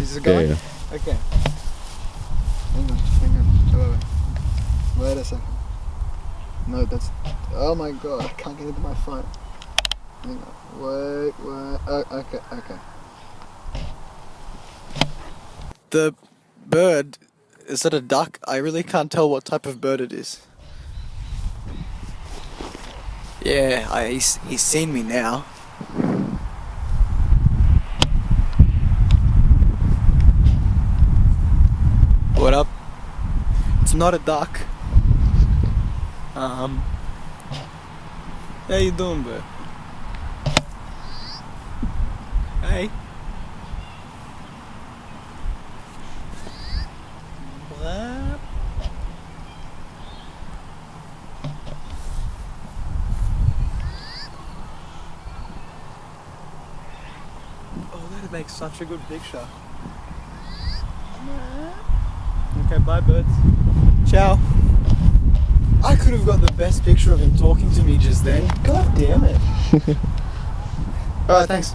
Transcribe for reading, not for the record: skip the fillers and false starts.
Is it going? Yeah. Okay. Hang on. Wait a second. No, that's... Oh my god, I can't get into my phone. Hang on. Wait. Oh, okay. The bird, is it a duck? I really can't tell what type of bird it is. Yeah, he's seen me now. What up? It's not a duck. How you doing, bro? Hey. What? Oh, that makes such a good picture. Okay, bye, birds. Ciao. I could have got the best picture of him talking to me just then. God damn it. Alright, thanks.